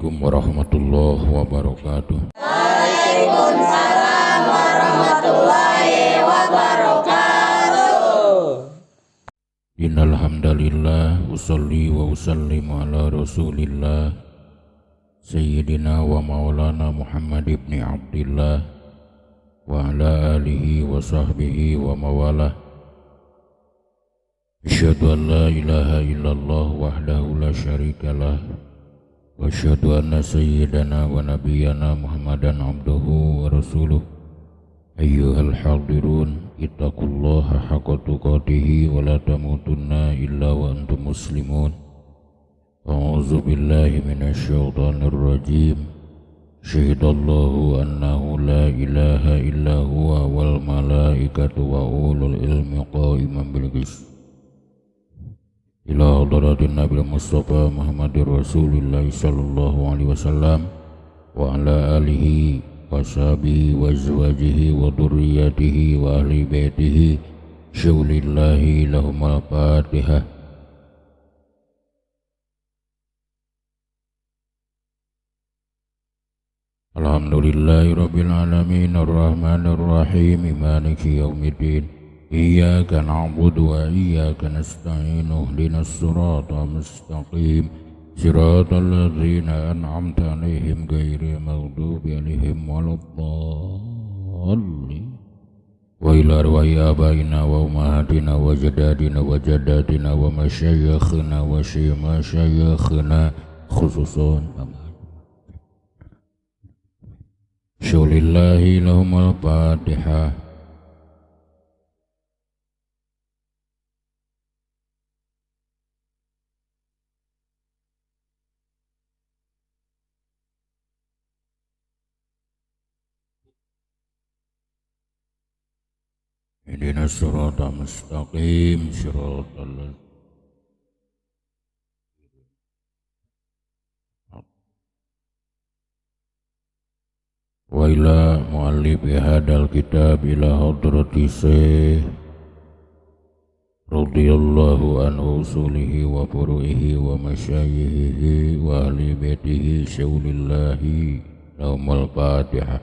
Assalamualaikum warahmatullahi wabarakatuh. Waalaikumsalam warahmatullahi wabarakatuh. Innal hamdalillah usolli wa usallimu ala Rasulillah Sayyidina wa maulana Muhammad ibn Abdillah wa ala alihi wa sahbihi wa mawalah. Asyhadu an la ilaha illallah wahdahu la syarikalah wa asyhadu anna sayyidana wa nabiyyana Muhammadan abduhu wa rasuluh. Ayyuhal hadirun ittaqullaha haqqa tuqatih wa la tamutunna illa wa antum muslimun. A'udzu billahi minasy syaithanir rajim. Syahidallahu annahu la ilaha illa huwa wal malaikatu wa ulul ilmi qa'iman bil qist. Ila hadratin Nabi Mustafa Muhammadir Rasulillah sallallahu alaihi wasallam wa ala alihi wa sahbihi wa azwajihi wa dzurriyyatihi wa ahli baitihi syaulillahi lahumul fatihah. Alhamdulillahi rabbil alamin arrahmanir rahim maliki yaumiddin. Iyyaka na'budu wa iyyaka nasta'in ihdinas siratal mustaqim siratal ladzina an'amta 'alaihim ghairil maghdubi 'alaihim waladdallin. Wa ila arwahi abaina wa ummahatina wa jadadina wa jaddatina wa masyayikhina wa masyayikhina khususan syaulillahi lahumul fatihah. Ihdinas siratal mustaqim siratal ladzina wa ila muallifi hadal kitab ila hadrati syekh radhiyallahu anhu usulihi wa furu'ihi wa masyayikhihi wa ahli baitihi syaulillahi lahumul fatihah.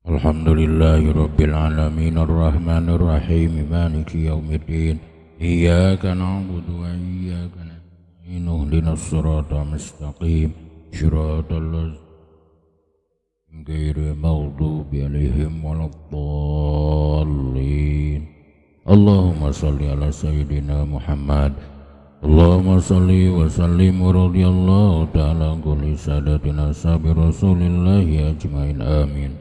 Alhamdulillahi rabbil alamin arrahmanir rahim maliki yaumiddin. Iyyaka na'budu wa iyyaka nasta'in ihdinas siratal mustaqim siratal ladzina ghairil maghdubi 'alaihim waladdallin. Allahumma shalli ala sayyidina Muhammad. Allahumma shalli wa sallim wa radhiyallahu ta'ala an kulli sadatina sabi rasulillahi ajmain amin.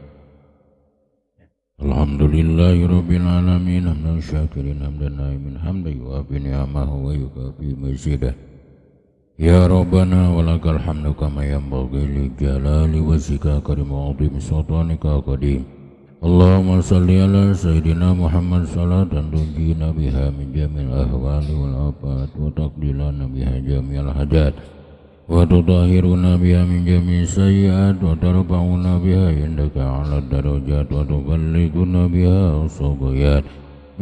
Alhamdulillahi rabbil alamin hamdan syakirin hamdan naimin hamdan yuafi ni'amahu wa yukafi mazidah. Ya Rabbana walakal hamdu kama yanbaghi li jalali wajhika karim wa 'azimi sultanika qadim. Allahumma shalli ala sayyidina Muhammad salatan tunjina biha min jamil ahwali wal afat wa taqdilana biha jamil hajat wa tutahhiruna biha min jami'i sayyi'at wa tarfa'una biha indaka 'ala darajat wa tuballighuna biha as-sabayat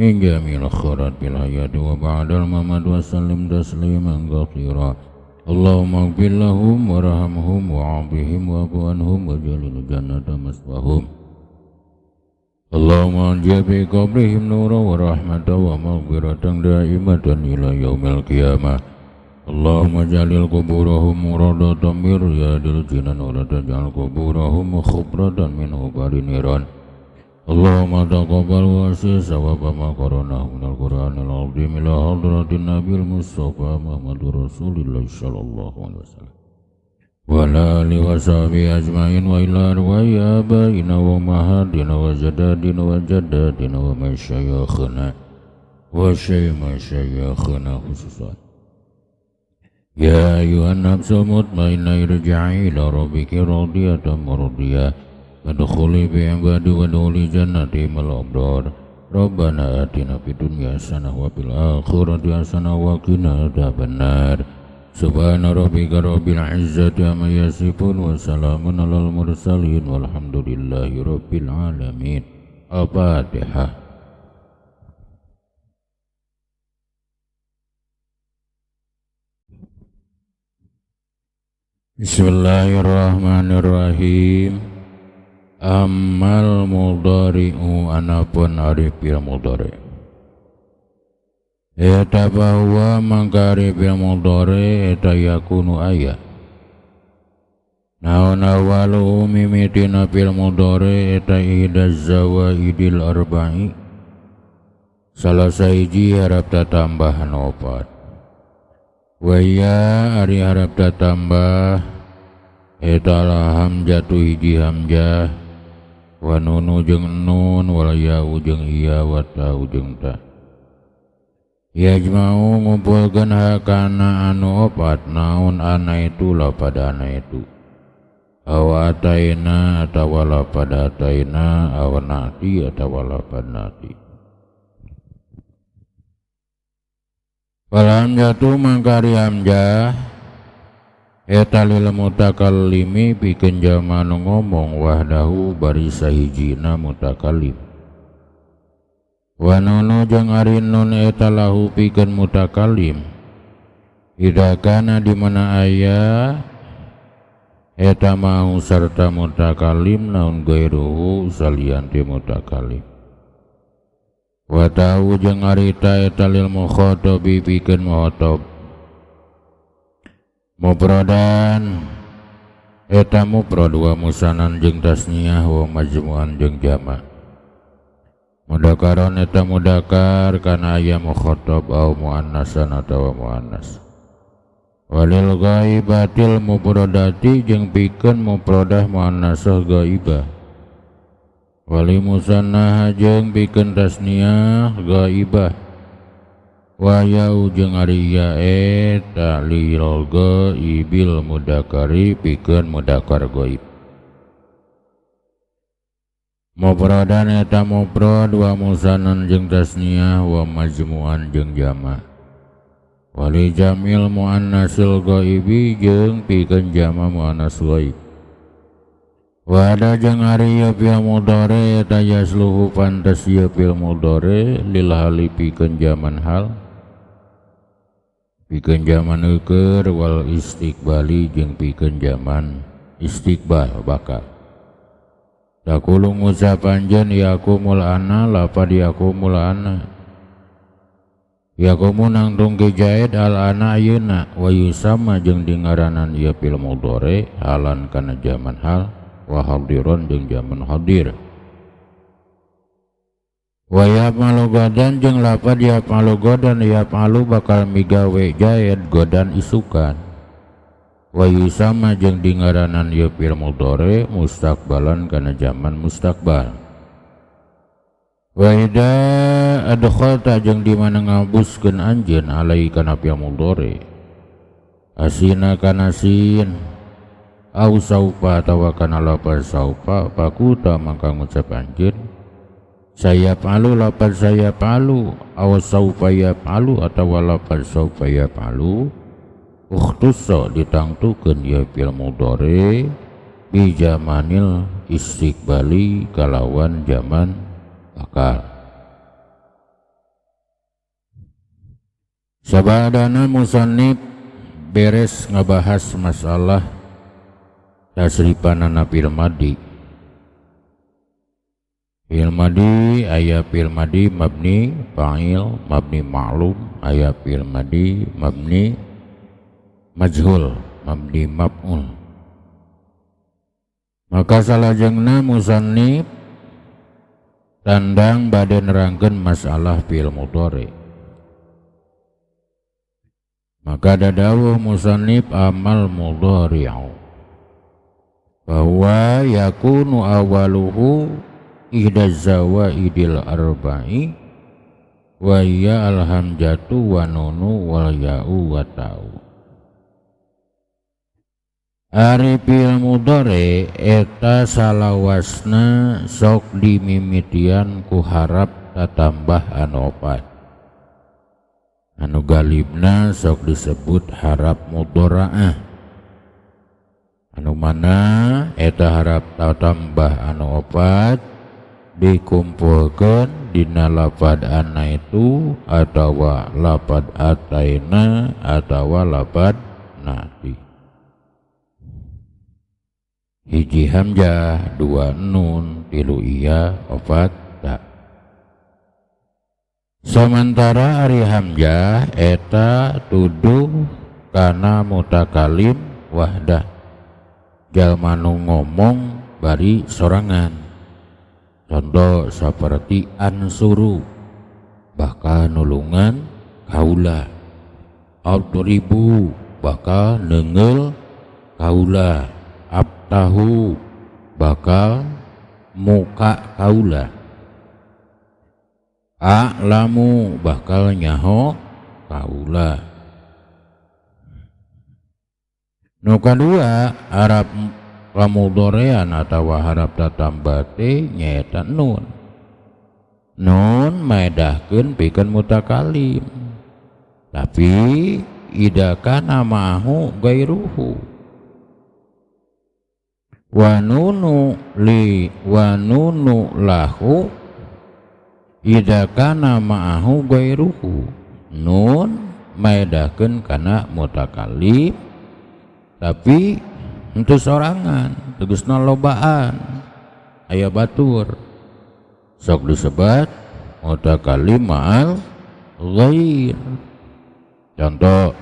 min jami'il khairat bil hayati wa ba'dal mamat wa sallim tasliman katsira. Allahumma ighfir lahum warhamhum wa'afihim wa'fu anhum waj'alil jannata maswahum. Allahumma anjil bi qabrihim nuran wa rahmatan wa maghfiratan da'imatan ila yaumil qiyamah. Allahumma jalil kuburahum muradatan min riyadil jinan wa la taj'al kuburahum khubratan min hubari niran. Allahumma taqabbal wa asih sawaba ma qaranahu minal Qur'anil azim ila hadratin Nabil Mustafa Muhammadur Rasulillah sallallahu alaihi wasallam wa ala alihi wa sahbihi ajmain wa ila arwahi abaina wa ummahatina wa jadadina wa jaddatina wa masyayikhina wa masyayikhina khususan. Ya ayuhan nafsul mutmainnah irji'i ila rabbiki radiyatan mardiyah wadkhuli bi ibadi wadkhuli jannati mal abrar. Rabbana atina fid dunya hasanah wa fil akhirati hasanah wa qina adzabannar. Subhana rabbika rabbil izzati amma yasifun wa salamun alal mursalin walhamdulillahi rabbil alamin. Al-Fatihah. Bismillahirrahmanirrahim. Amal mudhari'u anapun ari fil mudhari'. Eta bahwa mangkari fil mudhari' eta yakunu aya. Naon awalu mimitina fil mudhari' eta idaz zawaidil arba'i. Salah sahiji harap tambahan opat. Waya ari harap tambah eta lah hamzatu hiji hamzah wa nunu jeung nun wal ya'u jeung iya wa ta'u jeung ta. Yajma'u ngumpulkeun hakana anu opat naon ana itu lapad ana itu. Aw ataina atawa lapad ataina aw nati atawa lapad nati. Wal hamzatu mangkari hamzah eta lil mutakallimi pikeun jalma nu ngomong wahdahu bari sahijina mutakallim. Wa nunu jeung ari nun eta lahu pikeun mutakallim. Idza kana di mana aya eta mau sarta mutakallim naun gairuhu salian ti mutakallim. Wa ta'u jeung arita eta lil mukhatabi pikeun mukhatab. Mufradan eta mufrad wa musanan jeung tasniyah wa majmu'an jeung jama'. Mudakaron eta mudakar kana aya mukhatab au muannasan atawa muannas. Walil ghaibatil mufradati jeung pikeun mufradah muannasah ghaibah. Wali musannah jeung pikeun tasniyah ghaibah. Wa ya'u jeung ari ya eta lil ghaibil mudakari pikeun mudakar ghaib. Mufradan eta mufrad wa musannan jeung tasniyah wa majmu'an jeung jama'. Wali jamil muannasil ghaibi jeung pikeun jama' muannas ghaib. Wa ada jeung ari ya fil mudhari eta yasluhu pantas ya fil mudhari lil hali pikeun jaman hal. Pikeun jaman eukeur wal istiqbali jeung pikeun jaman istiqbal bakal. Taqulu ngucapanjeun yakumul ana lapad yakumul ana. Yakumu nangtung kejaid al ana ayeuna wa yusamma jeung dingaranan ieu fil mudhari halan kana jaman hal wa hadiron jeung jaman hadir. Wa ya'malu godan jeung lapad ya'malu godan ya'malu bakal migawe jaid godan isukan. Wa yusamma jeung dingaranan ieu fil mudhari mustaqbalan kana jaman mustaqbal. Wa idza adkhalta jeung di mana ngabuskeun anjeun alai kana fil mudhari asina kana sin au saupa atawa kana lapad saupa pakuta maka ngucap anjeun saya palu lapad saya palu aw saupa ya palu atawa lapad saupa ya palu ukhtussa ditangtukeun ya fil mudhari bi jamanil istiqbali kalawan zaman bakal. Sabadana musannif beres ngabahas masalah tasrifanana fil madi. Fil madi aya fil madi mabni fa'il mabni ma'lum aya fil madi mabni majhul mabni maf'ul. Maka salajengna musannif tandang bade nerangkeun masalah fil mudhari. Maka dadawuh musannif amal mudhari'u bahwa yakunu awaluhu ihdaz zawaidil arba'i wa ya alhamzatu wa nunu wal ya'u wa ta'u. Ari fil mudhari eta salawasna sok dimimitian ku harap tatambah anu opat. Anu galibna sok disebut harap mudharaah. Anu mana eta harap tatambah anu opat dikumpulkeun dina lapad ana itu atawa lapad ataina atawa lapad nati. hiji hamzah, dua nun, tilu iya, opat ta. Sementara ari hamzah eta tuduh kana mutakalim wahdah, jalma nu ngomong bari sorangan. Contoh seperti ansuru, bakal nulungan kaula. Adribu, bakal neunggeul kaula. Abtahu, bakal muka kaula. A'lamu, bakal nyaho kaula. Nu kadua harap kamudhorean atawa harap tatambah teh nyaeta nun. Nun maedahkeun pikeun mutakalim. Tapi idakana ma'ahu gairuhu. Wa nunu lahu idakana ma'ahu gairuhu. Nun maedahkeun kana mutakalim tapi henteu sorangan, tegasna lobaan, aya batur. Sok disebat mutakalim ma'al ghair. Contoh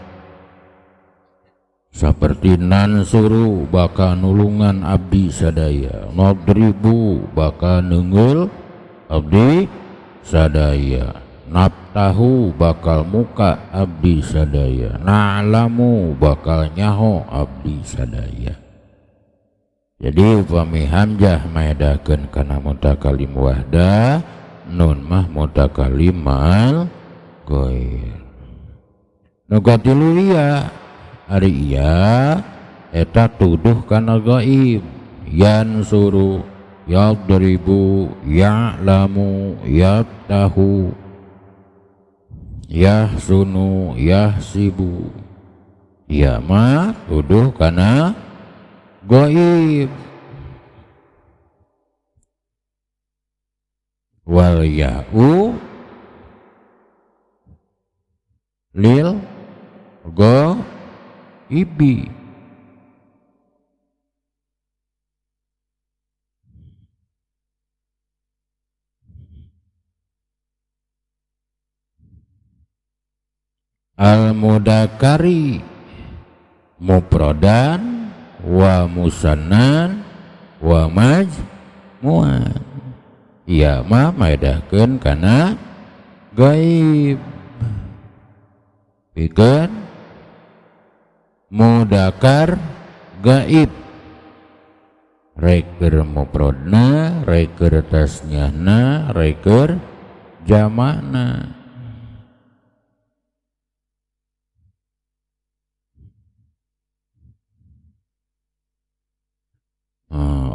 seperti nansuru, bakal nulungan abdi sadaya. Nadribu, bakal neunggeul abdi sadaya. Naftahu, bakal muka abdi sadaya. Na'lamu, bakal nyaho abdi sadaya. Jadi upami hamzah maedahkeun kana mutakalim wahdah, nun mah mutakalim ma'al ghair. Nu katilu ieu ari iya eta tuduh kana gaib. Yansuru, yadribu, ya'lamu, yaftahu, yahsunu, yahsibu. Iya mah tuduh kana gaib. Wal ya'u lil ghaibi. Al-mudakari mufradan wa musannan wa majmu'an. Iya mah maedahkeun kana gaib. Pikeun mudakar gaib. Reker mufradna, reker tasnyahna, reker jamakna.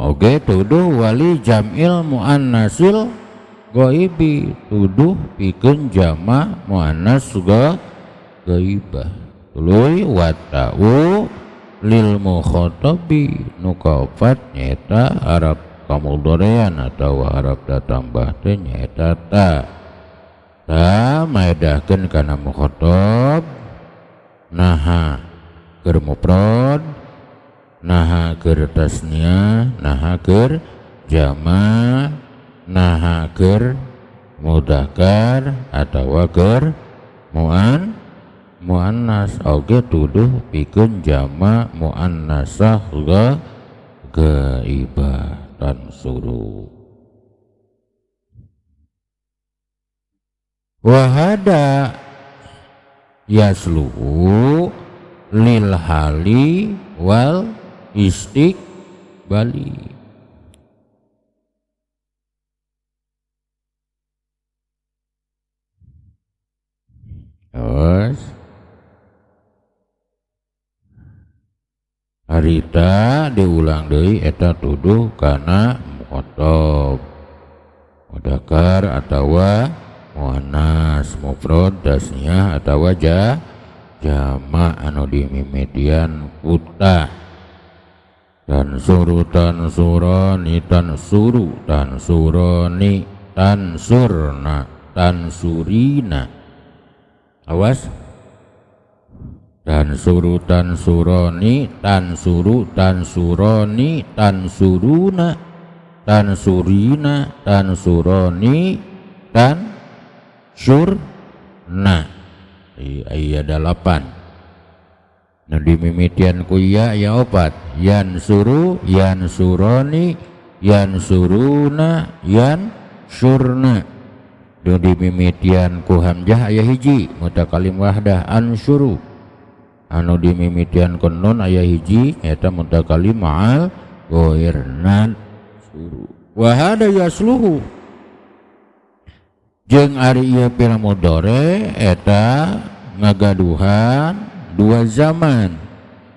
Oke, tuduh wali jam'il muannasil ghaibi, tuduh pikeun jama muannas ghaibah. Tuluy wata'u lil mukhatabi, nu kaopat nyaeta harap kamudhorean atawa harap tatambah teh nyaeta ta. Ta maedahkeun kana mukhatab, naha keur mufrad, naha keur tasniah, naha keur jama', naha keur mudzakkar atawa keur muannas. Oge tuduh pikeun jama' muannasah ghaibah tansuru. Wa hada yasluhu lil hali wal istiqbali. Terus harita diulang deui eta tuduh kana mukhatab, mudzakkar atawa muannas, mufrad, tasniah atawa jama' anu dimimitian kutah. Tansuru, tansurani, tansuru, tansurani, tansurna, tansurina. Awas tansuru tansuroni tansuru tansuroni tansuruna tansurina tansuroni tansurna. Iya 8. Nah dimimitian ku ya opat. Yansuru yansuroni yansuruna yansurna. Dan dimimitian ku hamzah aya hiji mutakalim wahdah ansuru. Anu dimimitian ku nun aya hiji eta mutakalim ma'al ghairnan suru. Wa hada yasluhu jeung ari ieu fi'il mudhari eta ngagaduhan dua zaman,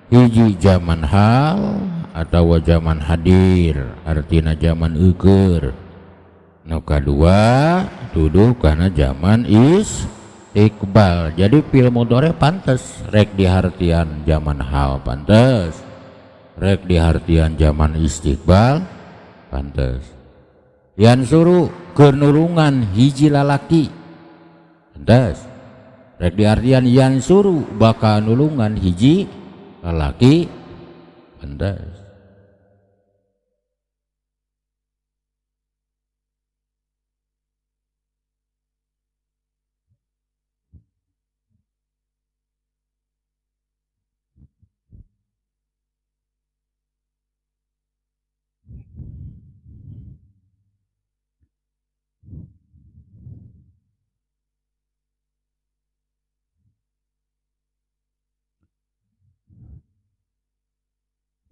hiji zaman hal atau zaman hadir, artina zaman eukeur. Nu kadua duduh kana zaman istiqbal. Jadi fi'il mudhari pantes rek dihartian zaman hal pantes, rek dihartian zaman istiqbal pantes. Yansuru keur nulungan hiji lalaki pantes, rek diartian yansuru bakal nulungan hiji lalaki pantes.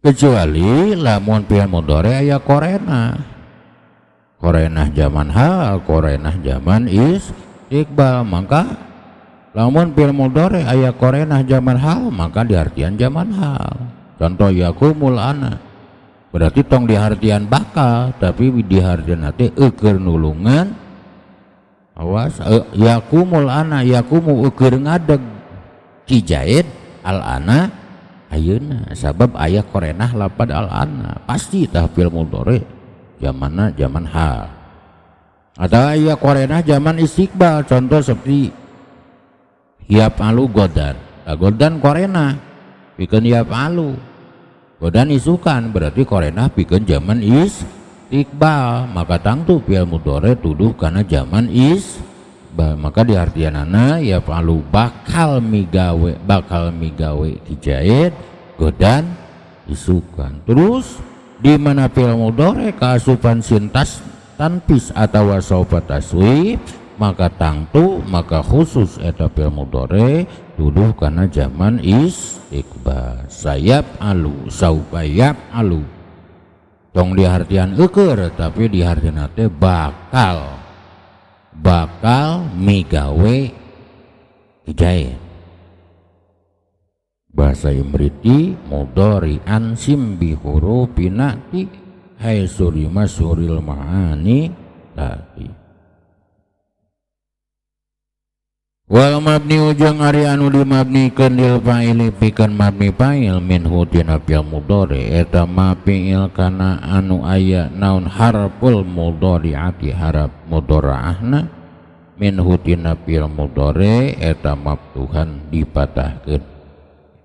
Kecuali lamun fi'il mudhari aya korena zaman hal, korena zaman istiqbal, maka lamun fi'il mudhari aya korena zaman hal maka diartian zaman hal. Contoh yakumul ana berarti tong dihartian bakal tapi dihartian teh eukeur nulungan. Awas yakumul ana yakumu eukeur ngadeg cijaid al ana ayeuna sabab aya korenah lapad al ana pasti tah fi'il mudhari zamanna zaman hal atau aya korenah zaman istiqbal. Contoh seperti yaf'alu godan, godan korenah pikeun yaf'alu, godan isukan berarti korenah pikeun zaman istiqbal, maka tangtu fi'il mudhari tuduh kana zaman istiqbal, maka diartianana yaf'alu bakal migawe kijaid godan isukan. Terus di mana fi'il mudhari kaasupan sintas tanpis atau saufa taswib maka tangtu maka khusus eta fi'il mudhari tuduh kana zaman istiqbal. Sayap alu saufa yaf'alu tong dihartian eukeur tapi dihartian teh bakal migawe kijaid. Bahasa Imriti mudhari ansim bi hurufin hai suri masyuril ma'ani tadi. Wal mabni ujung ari anu dimabnikeun lil fa'ili pikeun mabni fa'il minhu tina fi'il mudhari eta ma fi'il kana anu aya naun harful mudhari'ati harap mudhari'ahna minhu tina fi'il mudhari eta maftuhan dipatahkeun.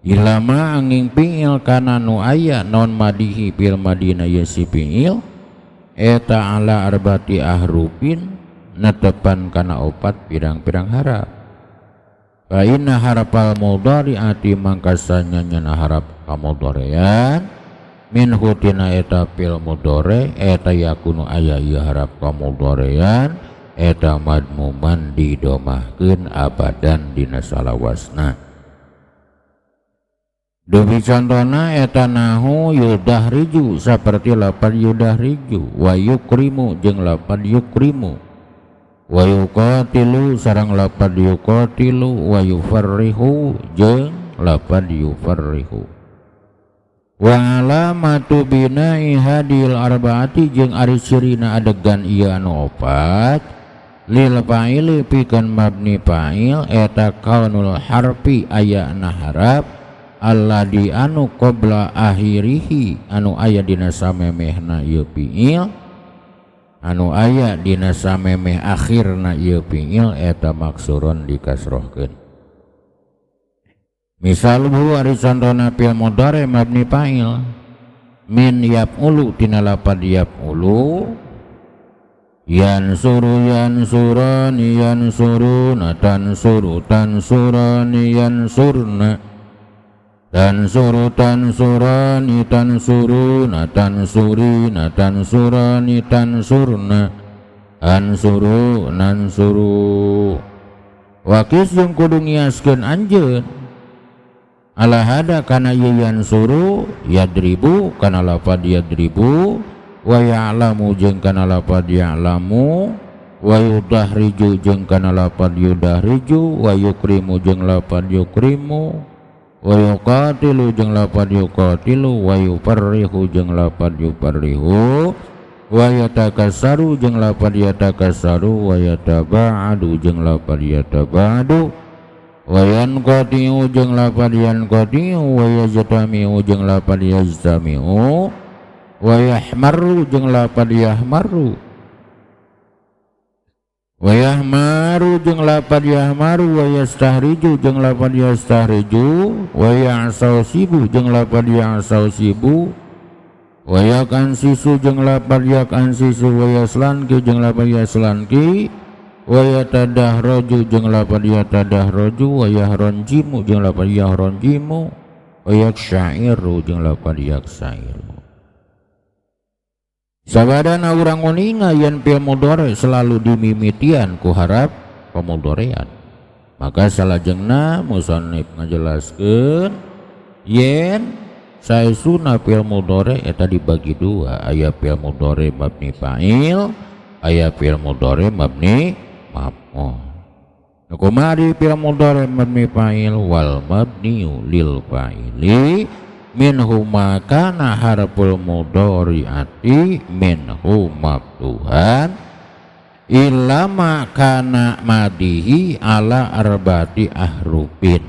Ilama angin fi'il kana nu aya non madihi fil madina yasi fi'il eta ala arbati ahrufin netepan kana opat pirang-pirang harap. Fa inna harapal mudhari'ati mangkasanya nyana harap kamudhari'an min hutina eta fil mudhari eta yakunu aya ieu harap kamudhari'an eta madmuman didomahkeun abadan dina salawasna. Dubi contohna eta nahu yudahriju seperti lapad yudahriju wa yukrimu jeung lapad yukrimu wa yuqatilu sareng lapad yuqatilu wa yufarrihu jeung lapad yufarrihu. Wa alamatu bina'i hadil arbaati jeung ari cirina adegan ieu anu opat lil fa'ili pikeun mabni fa'il eta kaunul harfi aya na harap alladhi anu qabla akhirihi anu aya dina samemehna ieu fi'il anu aya dina samemeh akhirna ieu fi'il eta maksurun dikasrohkeun. Misalhu ari contohna fi'il mudhari mabni fa'il min yaf'ulu tina lapad yaf'ulu yansuru yansurani yansuruna tansuru tansurani yansurna tansuru tansurani tansuruna tansurina tansurani tansurna ansuru nansuru wakis yang kudu ngiaskeun anjeun ala hada kana yansuru yadribu kana lafad yadribu wa ya'lamu jeung kana lafad ya'lamu wa yudahriju jeung kana lafad yudahriju wa yukrimu jeung lafad yukrimu wa yuqatilu jeung lafad yuqatilu wa yufarrihu jeung lafad yufarrihu wa yatakassaru jeung lafad yatakassaru wa yataba'adu jeung lafad yataba'adu wa yanqati'u jeung lafad yanqati'u wa yajtami'u jeung lafad yajtami'u wa yahmaru jeung lafad yahmaru wa yahmaru jeung lafad yahmaru wa yastahriju jeung lafad yastahriju wa ya'sausibu jeung lafad ya'sausibu wa yakansisu jeung lafad yakansisu wa yaslanki jeung lafad yaslanki wa yatadahraju jeung lafad yatadahraju wa yahranjimu jeung lafad yahranjimu wa yaksyairu jeung lafad yaksyairu. Sabadana urang uninga yen fi'il mudhari selalu dimimitian ku harap pamudharian maka salajengna musannif ngajelaskeun yen saesuna fi'il mudhari eta dibagi dua aya fi'il mudhari mabni fa'il aya fi'il mudhari mabni maf'ul. Kumari fi'il mudhari mabni fa'il wal mabni lil fa'ili minhu ma kana harful mudhari'ati minhu maftuhan illa ma kana madihi ala arba'ati ahrufin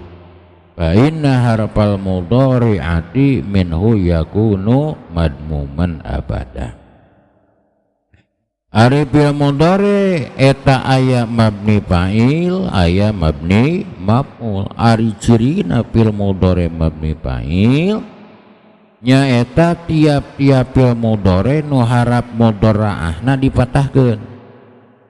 fa inna harfal mudhari'ati minhu yakunu madmuman abada. Ari fi'il mudhari eta aya mabni fa'il aya mabni maf'ul. Ari cirina fi'il mudhari mabni fa'il nya eta tiap-tiap fi'il mudhari nu harap mudharaahna dipatahkeun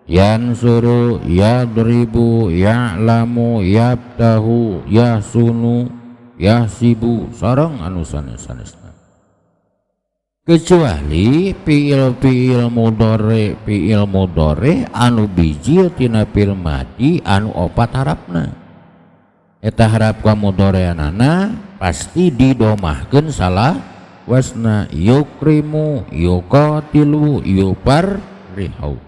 yansuru yadribu ya'lamu yaftahu yasunu yasibu sareng anu sanes-sanesna kecuali fi'il mudhari anu biji tina fi'il madi anu opat harapna eta harap ka mudhari'anana pasti didomahkeun salah wasna yukrimu yuqatilu yufarrihu.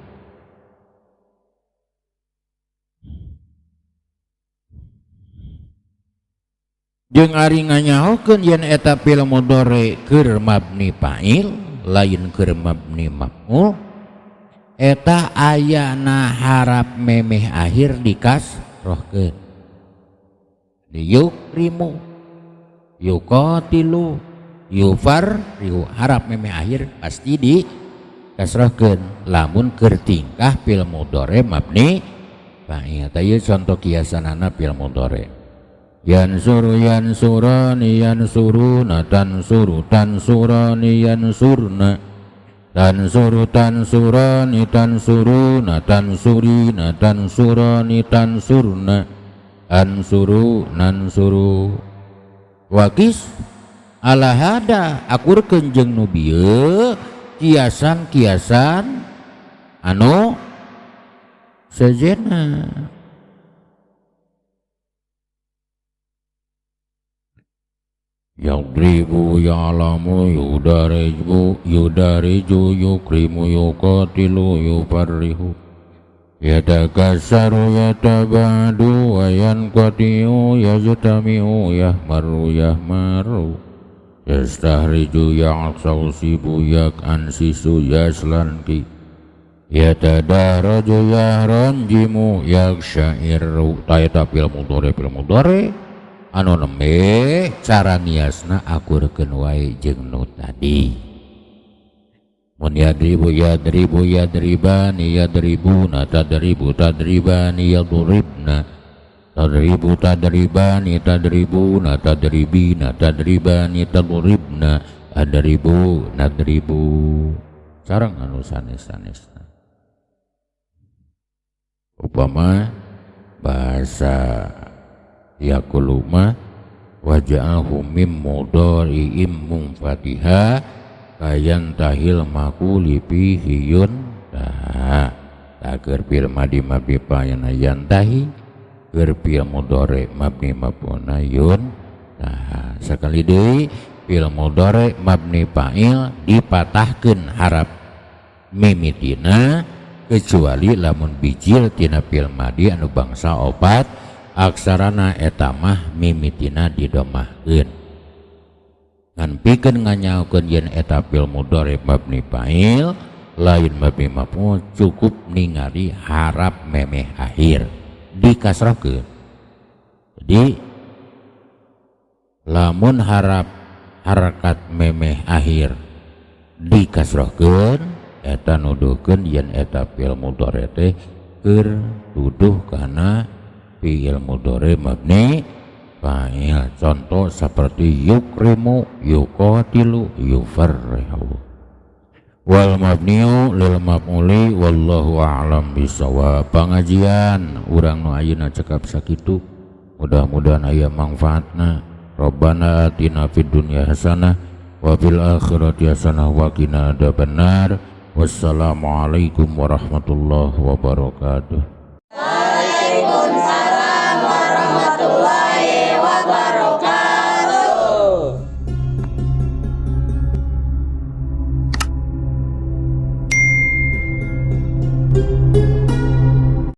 Jeung ari nganyahokeun yen eta fi'il mudhari keur mabni fa'il lain keur mabni maf'ul eta ayana harap memeh akhir dikasrohkeun yukrimu yuqatilu yufarrihu harap memeh akhir pasti dikasrohkeun lamun keur tingkah fi'il mudhari mabni fa'il. Tah contoh kiasanana fi'il mudhari yansuru yansurani yansuruna tansuru tansurani yansurna tansuru tansurani tansuruna tansurina tansurani tansurna ansuru nansuru wakis ala hada akurkeun jeung nu bieu kiasan-kiasan anu sejenna yadribu ya'lamu yudariju yukrimu yuqatilu yufarrihu yatakassaru yatabadu wa yanqati'u yajtami'u yahmaru yahmaru yastahriju ya'sausibu yakansisu yaslanki yatadahraju yahranjimu yaksyairu. Taeta fi'il mudhari anu nembe cara niasna akurkeun wae jeung nu tadi. Mun yadribu yadribani yadribuna tadribu tadribani yadribna tadribu tadribani tadribuna tadribina tadribani tadribna adribu nadribu sareng anu sanes-sanesna. Upama bahasa yakuluma waja'ahu mim mudhari'im munfatiha kayan tahil makuli pihiyun agar fil madi mabni payana yantahi keur fil mudhari mabni maf'ulna yun sekali deui fil mudhari mabni fa'il dipatahkeun harap mimitina kecuali lamun bijil tina fil madi anu bangsa opat aksarana etamah mimitina didomahkeun ngan pikeun nganyaokeun yen eta fil mudhari mabni fa'il lain mabni maf'ul cukup ningali harap memeh akhir dikasrahkeun. Jadi lamun harap harakat memeh akhir dikasrahkeun eta nuduhkeun yen eta fi'il mudhari teh keur duduh kana fi'il mudhari mabni fa'il. Contoh seperti yukrimu, yuqatilu, yufarrihu. Wal mabniu lil maf'uli wallahu a'lam bisawab. Pengajian urang nu ayeuna cekap sakitu mudah-mudahan aya manfaatna. Rabbana atina fid dunya hasanah wa fil akhirati hasanah wa qina adzabannar. Wassalamualaikum warahmatullahi wabarakatuh.